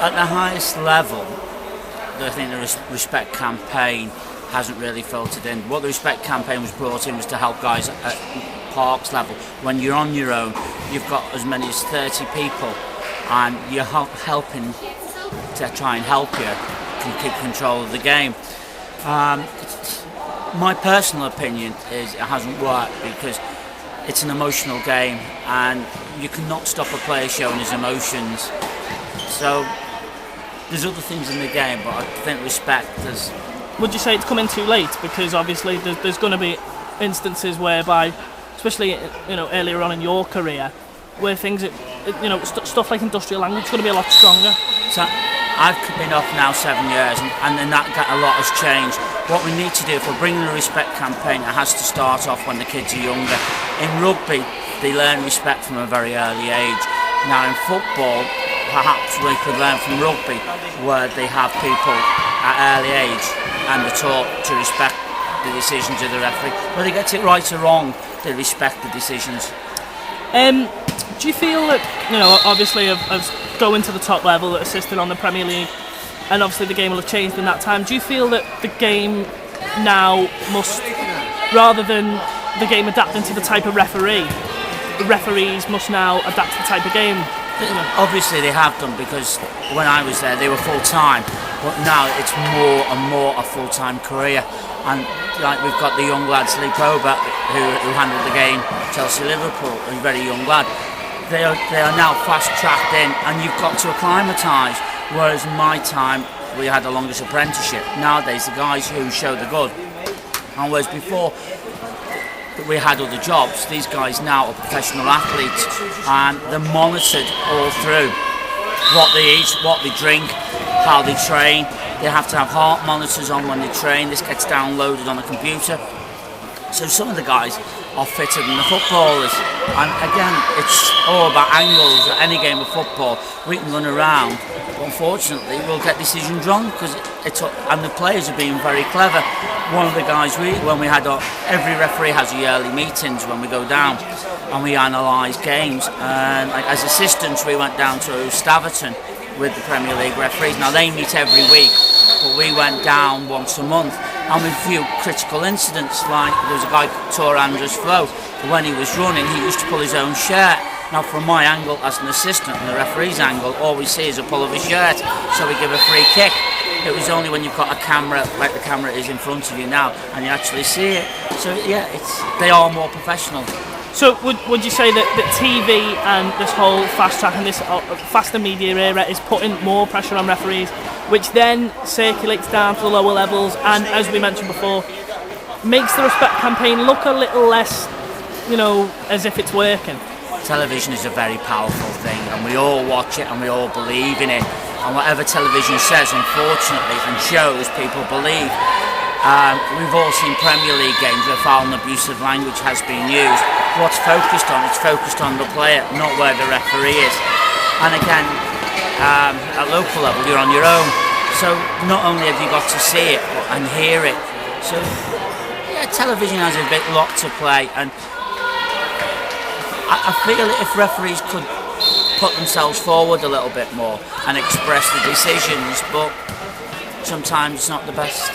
At the highest level, I think the respect campaign hasn't really filtered in. What the respect campaign was brought in was to help guys at parks level. When you're on your own, you've got as many as 30 people, and you're helping to try and help you can keep control of the game. My personal opinion is it hasn't worked because it's an emotional game, and you cannot stop a player showing his emotions. So there's other things in the game, but I think respect is. Would you say it's coming too late? Because obviously there's going to be instances whereby, especially earlier on in your career, where things, stuff like industrial language is going to be a lot stronger. So I've been off now 7 years, and then a lot has changed. What we need to do, if we're bringing a respect campaign, it has to start off when the kids are younger. In rugby, they learn respect from a very early age. Now in football, perhaps we could learn from rugby, where they have people at early age and they're taught to respect the decisions of the referee. Whether they get it right or wrong, they respect the decisions. Do you feel that, obviously of going to the top level, assisting on the Premier League, and obviously the game will have changed in that time, do you feel that the game now must, rather than the game adapting to the type of referee, the referees must now adapt to the type of game? Obviously they have done, because when I was there they were full-time, but now it's more and more a full-time career. And like we've got the young lad Lee Probert who handled the game, Chelsea-Liverpool, a very young lad. They are now fast-tracked in, and you've got to acclimatise, whereas in my time we had the longest apprenticeship. Nowadays the guys who show the good, and whereas before we had other jobs, these guys now are professional athletes, and they're monitored all through. What they eat, what they drink, how they train. They have to have heart monitors on when they train. This gets downloaded on a computer. So some of the guys are fitter than the footballers. And again, it's all about angles. At any game of football, we can run around, but unfortunately we'll get decisions wrong, because and the players are being very clever. One of the guys, when we had every referee has yearly meetings when we go down, and we analyse games. And as assistants, we went down to Staverton with the Premier League referees. Now they meet every week, but we went down once a month. And with a few critical incidents, like there was a guy called Tor Andres Flo, when he was running he used to pull his own shirt. Now from my angle as an assistant and the referee's angle, all we see is a pull of his shirt, so we give a free kick. It was only when you've got a camera, like the camera is in front of you now, and you actually see it. So yeah, they are more professional. So would you say that TV and this whole fast track and this faster media era is putting more pressure on referees, which then circulates down to the lower levels, and as we mentioned before, makes the respect campaign look a little less, as if it's working? Television is a very powerful thing, and we all watch it and we all believe in it. And whatever television says, unfortunately, and shows, people believe. We've all seen Premier League games where foul and abusive language has been used. What's focused on? It's focused on the player, not where the referee is. And again, at local level, you're on your own. So not only have you got to see it and hear it, so yeah, television has a bit lot to play. And I feel that if referees could put themselves forward a little bit more and express the decisions, but sometimes it's not the best.